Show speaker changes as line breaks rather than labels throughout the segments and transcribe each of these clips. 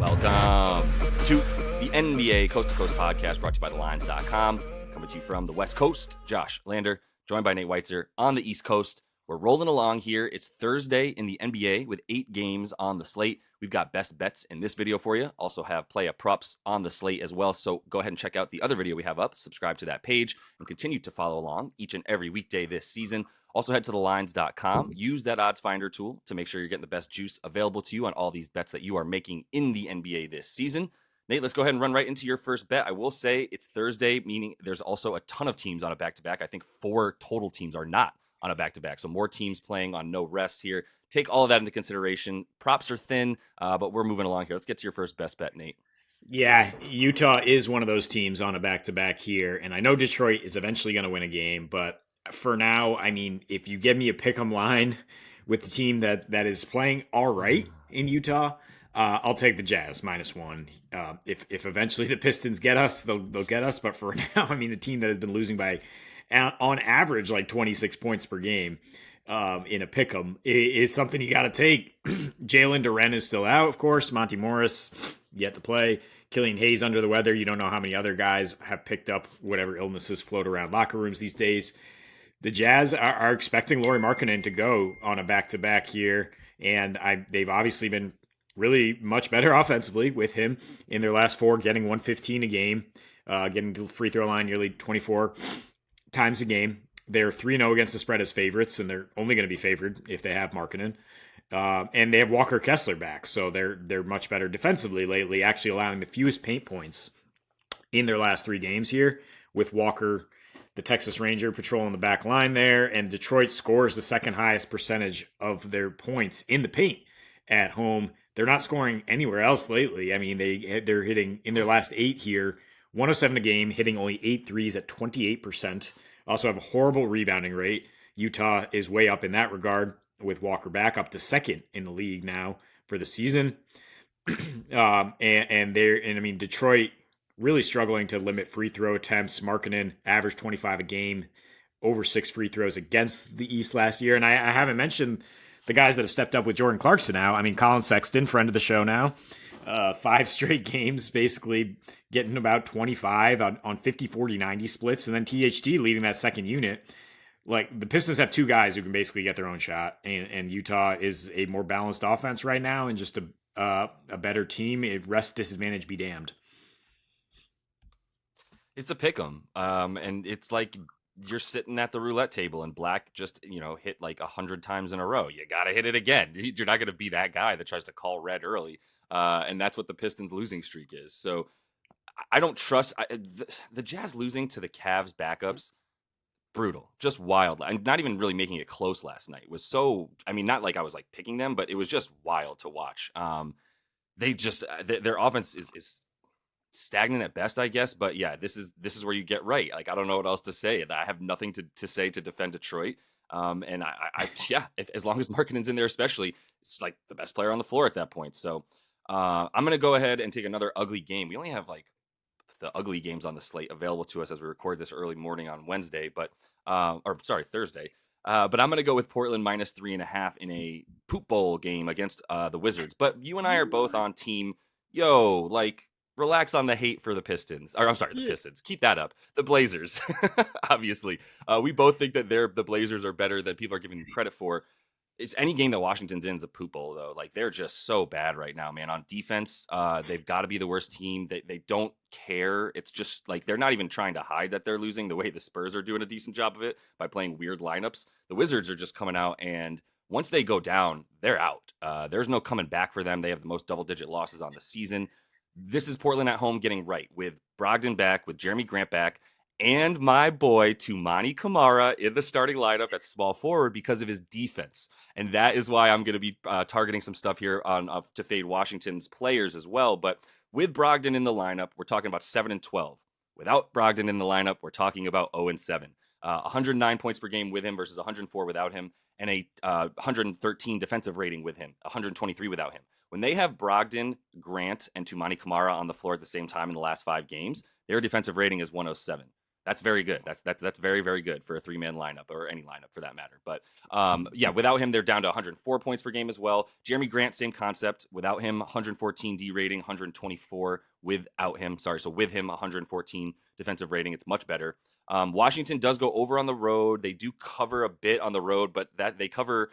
Welcome to the NBA Coast to Coast podcast brought to you by thelines.com. Coming to you from the West Coast, Josh Lander, joined by Nate Weitzer on the East Coast. We're rolling along here. It's Thursday in the NBA with 8 games on the slate. We've got best bets in this video for you. Also have play props on the slate as well. So go ahead and check out the other video we have up. Subscribe to that page and continue to follow along each and every weekday this season. Also head to thelines.com. Use that odds finder tool to make sure you're getting the best juice available to you on all these bets that you are making in the NBA this season. Nate, let's go ahead and run right into your first bet. I will say it's Thursday, meaning there's also a ton of teams on a back-to-back. I think 4 total teams are not on a back-to-back. So more teams playing on no rest here. Take all of that into consideration. Props are thin, but we're moving along here. Let's get to your first best bet, Nate.
Yeah, Utah is one of those teams on a back-to-back here, and I know Detroit is eventually going to win a game, but for now, I mean, if you give me a pick'em line with the team that is playing all right in Utah, I'll take the Jazz -1. If eventually the Pistons get us, they'll get us. But for now, I mean, the team that has been losing by on average like 26 points per game in a pick'em is something you got to take. Jalen Duren is still out, of course. Monty Morris yet to play. Killian Hayes under the weather. You don't know how many other guys have picked up whatever illnesses float around locker rooms these days. The Jazz are expecting Lauri Markkanen to go on a back-to-back here, and they've obviously been really much better offensively with him in their last 4, getting 115 a game, getting to the free throw line nearly 24 times a game. They're 3-0 against the spread as favorites, and they're only going to be favored if they have Markkanen. And they have Walker Kessler back, so they're much better defensively lately, actually allowing the fewest paint points in their last 3 games here, with Walker, the Texas Ranger, patrolling the back line there, and Detroit scores the second highest percentage of their points in the paint at home. They're not scoring anywhere else lately. I mean, they're hitting, in their last 8 here, 107 a game, hitting only 8 threes at 28%. Also have a horrible rebounding rate. Utah is way up in that regard, with Walker back up to second in the league now for the season. I mean, Detroit really struggling to limit free throw attempts. Markkanen averaged 25 a game, over 6 free throws against the East last year. And I haven't mentioned the guys that have stepped up with Jordan Clarkson now. I mean, Colin Sexton, friend of the show now, 5 straight games, basically getting about 25 on 50, 40, 90 splits. And then THT leading that second unit. Like, the Pistons have 2 guys who can basically get their own shot. And Utah is a more balanced offense right now and just a better team. Rest disadvantage be damned.
It's a pick'em, and it's like you're sitting at the roulette table and Black just, hit like 100 times in a row. You got to hit it again. You're not going to be that guy that tries to call red early, and that's what the Pistons losing streak is. So I don't trust the Jazz losing to the Cavs backups. Brutal, just wild. I'm not even really making it close last night. It was so, I mean, not like I was like picking them, but it was just wild to watch. Their offense is stagnant at best, I guess. But yeah, this is where you get right. Like, I don't know what else to say. I have nothing to say to defend Detroit. And as long as Markkanen's in there, especially, it's like the best player on the floor at that point. So I'm going to go ahead and take another ugly game. We only have like the ugly games on the slate available to us as we record this early morning on Thursday. But I'm going to go with Portland -3.5 in a poop bowl game against the Wizards. But you and I are both on team, relax on the hate for the Pistons. Or I'm sorry, the Pistons. Keep that up. The Blazers, obviously. We both think that the Blazers are better than people are giving them credit for. It's any game that Washington's in is a poop bowl, though. Like, they're just so bad right now, man. On defense, they've got to be the worst team. They don't care. It's just like they're not even trying to hide that they're losing the way the Spurs are doing a decent job of it by playing weird lineups. The Wizards are just coming out, and once they go down, they're out. There's no coming back for them. They have the most double-digit losses on the season. This is Portland at home getting right with Brogdon back, with Jeremy Grant back, and my boy Toumani Camara in the starting lineup at small forward because of his defense. And that is why I'm going to be targeting some stuff here on to fade Washington's players as well. But with Brogdon in the lineup, we're talking about 7-12. Without Brogdon in the lineup, we're talking about 0-7. 109 points per game with him versus 104 without him, and a 113 defensive rating with him, 123 without him. When they have Brogdon, Grant, and Toumani Camara on the floor at the same time in the last 5 games, their defensive rating is 107. That's very good. That's very, very good for a three-man lineup, or any lineup for that matter. But yeah, without him, they're down to 104 points per game as well. Jeremy Grant, same concept. Without him, 114 D rating, 124 without him. Sorry, so with him, 114 defensive rating. It's much better. Washington does go over on the road. They do cover a bit on the road, but that they cover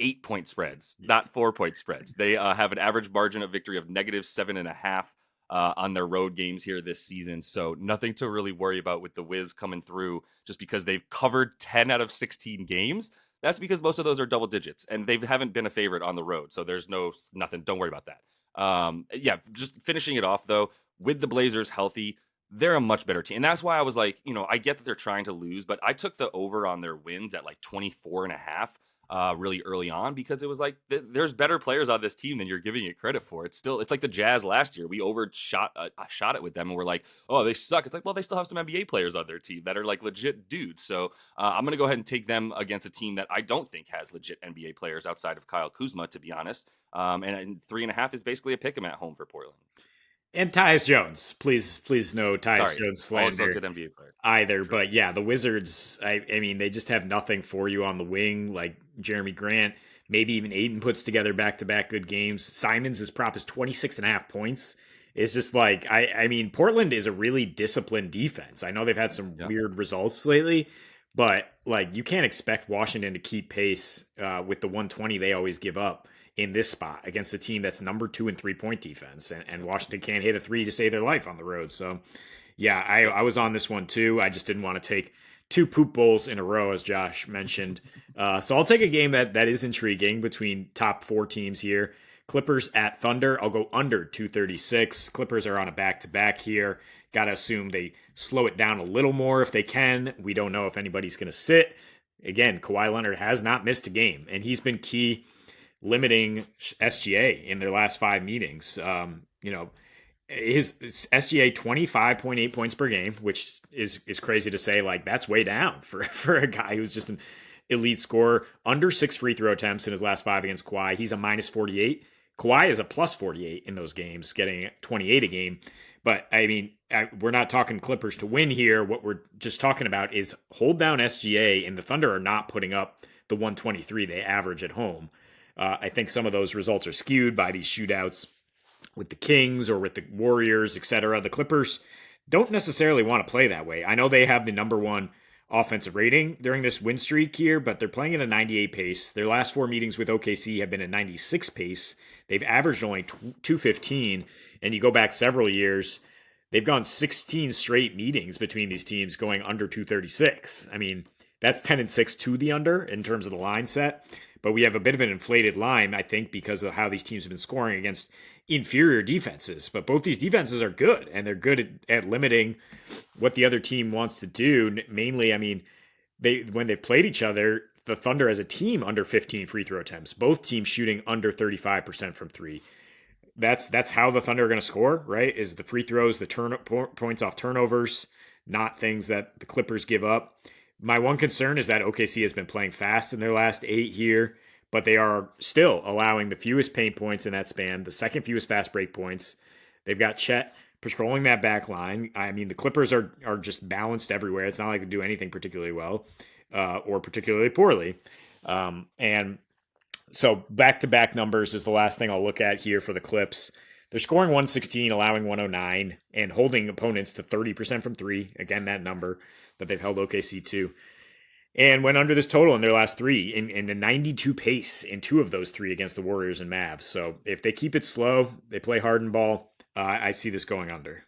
8-point spreads, not 4-point spreads. They have an average margin of victory of -7.5 on their road games here this season. So nothing to really worry about with the Wiz coming through just because they've covered 10 out of 16 games. That's because most of those are double digits and they haven't been a favorite on the road. So there's nothing. Don't worry about that. Yeah, just finishing it off though, with the Blazers healthy, they're a much better team. And that's why I was like, I get that they're trying to lose, but I took the over on their wins at like 24.5 really early on, because it was like there's better players on this team than you're giving it credit for. It's like the Jazz last year. We overshot shot it with them, and we're like, oh, they suck. It's like, well, they still have some NBA players on their team that are like legit dudes. So I'm gonna go ahead and take them against a team that I don't think has legit NBA players outside of Kyle Kuzma, to be honest. And 3.5 is basically a pick 'em at home for Portland.
And Tyus Jones, please no Tyus
Sorry,
Jones
also a
slander
good NBA player.
either.
Sure.
But yeah, the Wizards, I mean, they just have nothing for you on the wing. Like Jeremy Grant, maybe even Aiden puts together back to back good games. Simons' prop is 26.5 points. It's just like, I mean, Portland is a really disciplined defense. I know they've had some
Yeah.
weird results lately, but like you can't expect Washington to keep pace with the 120 they always give up in this spot against a team that's number 2 in 3-point defense. And Washington can't hit a three to save their life on the road. So yeah, I was on this one too. I just didn't want to take two poop bowls in a row, as Josh mentioned. So I'll take a game that is intriguing between top 4 teams here. Clippers at Thunder. I'll go under 236. Clippers are on a back-to-back here. Got to assume they slow it down a little more if they can. We don't know if anybody's going to sit. Again, Kawhi Leonard has not missed a game, and he's been key limiting SGA in their last 5 meetings. His SGA 25.8 points per game, which is crazy to say. Like, that's way down for a guy who's just an elite scorer. Under 6 free throw attempts in his last 5 against Kawhi. He's a -48. Kawhi is a +48 in those games, getting 28 a game. But I mean, we're not talking Clippers to win here. What we're just talking about is hold down SGA, and the Thunder are not putting up the 123 they average at home. I think some of those results are skewed by these shootouts with the Kings or with the Warriors, etc. The Clippers don't necessarily want to play that way. I know they have the number 1 offensive rating during this win streak here, but they're playing at a 98 pace. Their last 4 meetings with OKC have been a 96 pace. They've averaged only 215, and you go back several years, they've gone 16 straight meetings between these teams going under 236. I mean, that's 10-6 to the under in terms of the line set. But we have a bit of an inflated line, I think, because of how these teams have been scoring against inferior defenses. But both these defenses are good, and they're good at limiting what the other team wants to do. Mainly, I mean, when they've played each other, the Thunder as a team under 15 free throw attempts. Both teams shooting under 35% from 3. That's how the Thunder are going to score, right? Is the free throws, the points off turnovers, not things that the Clippers give up. My one concern is that OKC has been playing fast in their last 8 here, but they are still allowing the fewest paint points in that span, the second fewest fast break points. They've got Chet patrolling that back line. I mean, the Clippers are just balanced everywhere. It's not like they do anything particularly well or particularly poorly. And so back-to-back numbers is the last thing I'll look at here for the Clips. They're scoring 116, allowing 109, and holding opponents to 30% from 3. Again, that number that they've held OKC to. And went under this total in their last 3 in a 92 pace in 2 of those 3 against the Warriors and Mavs. So if they keep it slow, they play Harden ball, I see this going under.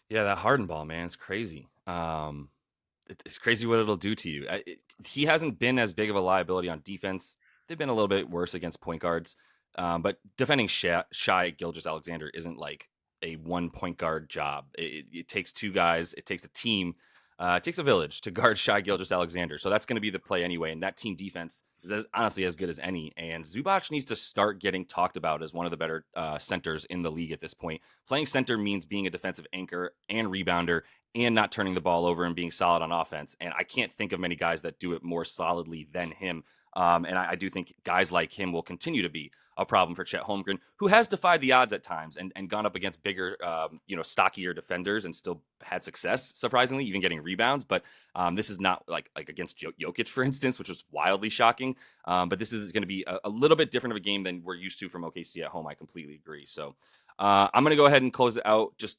Yeah, that Harden ball, man, it's crazy. It's crazy what it'll do to you. He hasn't been as big of a liability on defense. They've been a little bit worse against point guards. But defending Shai Gilgeous-Alexander isn't like a 1 point guard job. It takes 2 guys. It takes a team. It takes a village to guard Shai Gilgeous-Alexander. So that's going to be the play anyway. And that team defense is honestly as good as any. And Zubac needs to start getting talked about as one of the better centers in the league at this point. Playing center means being a defensive anchor and rebounder and not turning the ball over and being solid on offense. And I can't think of many guys that do it more solidly than him. And I do think guys like him will continue to be a problem for Chet Holmgren, who has defied the odds at times and gone up against bigger, stockier defenders and still had success, surprisingly, even getting rebounds. But this is not like against Jokic, for instance, which was wildly shocking. But this is going to be a little bit different of a game than we're used to from OKC at home. I completely agree. So I'm going to go ahead and close it out. Just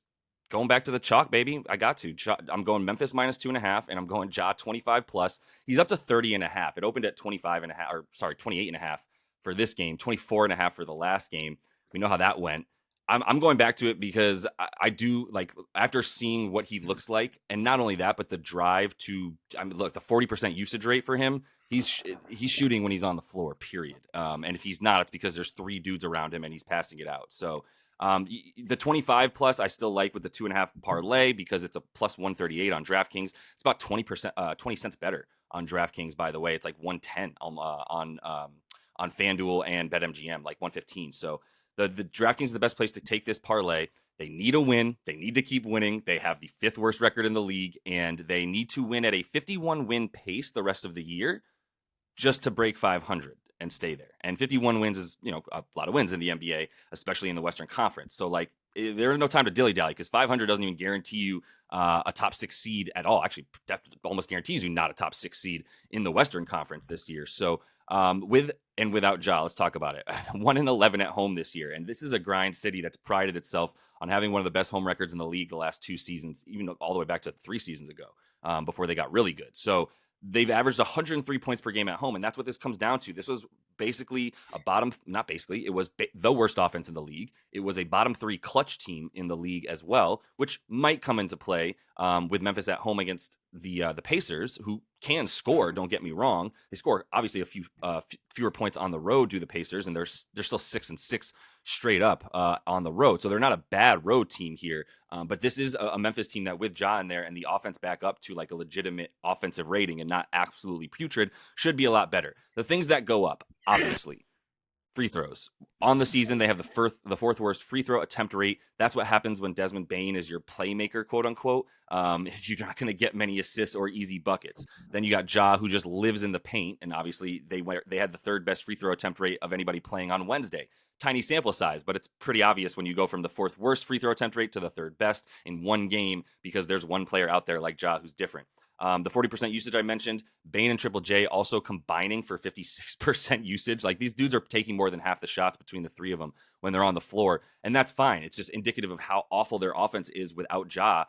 going back to the chalk, baby. I got to. I'm going Memphis -2.5, and I'm going Ja 25 plus. He's up to 30.5. It opened at 25.5, or sorry, 28.5 for this game, 24.5 for the last game. We know how that went. I'm going back to it because I do like, after seeing what he looks like, and not only that, but the drive to, I mean, look, the 40% usage rate for him. He's shooting when he's on the floor, period. And if he's not, it's because there's 3 dudes around him and he's passing it out. So the 25 plus I still like with the 2.5 parlay because it's a plus 138 on DraftKings. It's about 20 cents better on DraftKings, by the way. It's like 110 on FanDuel and BetMGM, like 115. So the DraftKings is the best place to take this parlay. They need a win. They need to keep winning. They have the 5th worst record in the league, and they need to win at a 51 win pace the rest of the year just to break 500 and stay there. And 51 wins is, a lot of wins in the NBA, especially in the Western Conference. So like, there is no time to dilly-dally because 500 doesn't even guarantee you a top 6 seed at all. Actually, that almost guarantees you not a top 6 seed in the Western Conference this year. So with and without Ja, let's talk about it. 1-11 at home this year. And this is a grind city that's prided itself on having one of the best home records in the league the last 2 seasons, even all the way back to 3 seasons ago, before they got really good. So they've averaged 103 points per game at home, and that's what this comes down to. This was basically it was the worst offense in the league. It was a bottom 3 clutch team in the league as well, which might come into play with Memphis at home against the Pacers, who can score. Don't get me wrong; they score obviously a few fewer points on the road, do the Pacers, and they're still 6-6 straight up on the road. So they're not a bad road team here. But this is a Memphis team that, with Ja in there and the offense back up to like a legitimate offensive rating and not absolutely putrid, should be a lot better. The things that go up, obviously, free throws. On the season, they have the 4th worst free throw attempt rate. That's what happens when Desmond Bane is your playmaker, quote unquote. You're not going to get many assists or easy buckets. Then you got Ja, who just lives in the paint, and obviously they had the 3rd best free throw attempt rate of anybody playing on Wednesday. Tiny sample size, but it's pretty obvious when you go from the 4th worst free throw attempt rate to the 3rd best in one game, because there's one player out there like Ja who's different. The 40% usage I mentioned, Bane and Triple J also combining for 56% usage. Like, these dudes are taking more than half the shots between the 3 of them when they're on the floor, and that's fine. It's just indicative of how awful their offense is without Ja.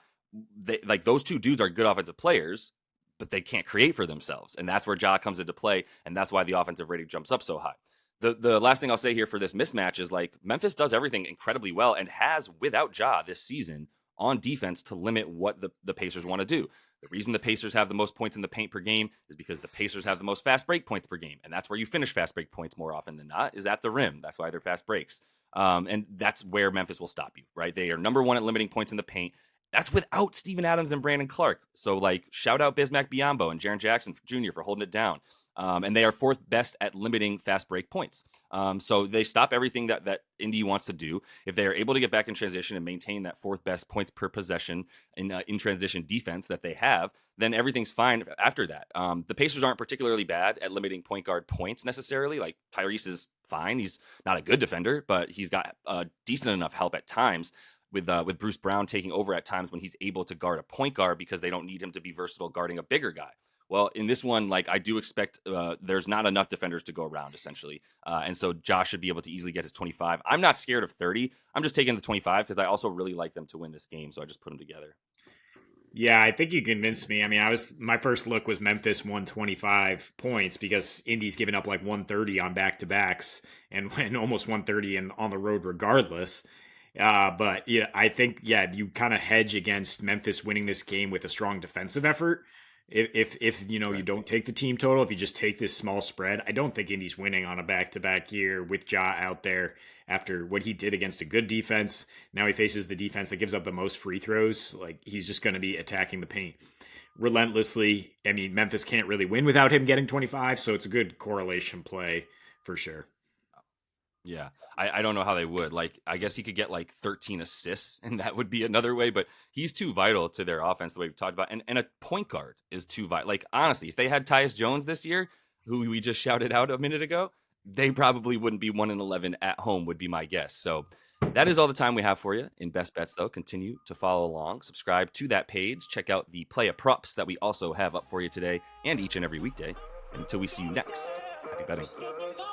Those 2 dudes are good offensive players, but they can't create for themselves, and that's where Ja comes into play, and that's why the offensive rating jumps up so high. The last thing I'll say here for this mismatch is, like, Memphis does everything incredibly well and has, without Ja this season, on defense to limit what the Pacers want to do. The reason the Pacers have the most points in the paint per game is because the Pacers have the most fast break points per game. And that's where you finish fast break points more often than not, is at the rim. That's why they're fast breaks. And that's where Memphis will stop you, right? They are number 1 at limiting points in the paint. That's without Steven Adams and Brandon Clark. So, like, shout out Bismack Biyombo and Jaren Jackson Jr. for holding it down. And they are 4th best at limiting fast break points. So they stop everything that Indy wants to do. If they are able to get back in transition and maintain that 4th best points per possession in transition defense that they have, then everything's fine after that. The Pacers aren't particularly bad at limiting point guard points necessarily. Like, Tyrese is fine. He's not a good defender, but he's got decent enough help at times. With Bruce Brown taking over at times when he's able to guard a point guard because they don't need him to be versatile guarding a bigger guy. Well, in this one, like, I do expect there's not enough defenders to go around, essentially. And so Josh should be able to easily get his 25. I'm not scared of 30. I'm just taking the 25 because I also really like them to win this game. So I just put them together.
Yeah, I think you convinced me. I mean, my first look was Memphis 125 points because Indy's given up like 130 on back-to-backs and went almost 130 on the road regardless. But yeah, I think, you kind of hedge against Memphis winning this game with a strong defensive effort. If
Right.
you don't take the team total, if you just take this small spread, I don't think Indy's winning on a back-to-back here with Ja out there after what he did against a good defense. Now he faces the defense that gives up the most free throws. Like, he's just going to be attacking the paint relentlessly. I mean, Memphis can't really win without him getting 25, so it's a good correlation play for sure.
Yeah, I don't know how they would. Like, I guess he could get like 13 assists, and that would be another way. But he's too vital to their offense, the way we've talked about. And a point guard is too vital. Like, honestly, if they had Tyus Jones this year, who we just shouted out a minute ago, they probably wouldn't be 1-11 at home, would be my guess. So that is all the time we have for you in Best Bets, though. Continue to follow along, subscribe to that page, check out the playa props that we also have up for you today and each and every weekday. And until we see you next, happy betting.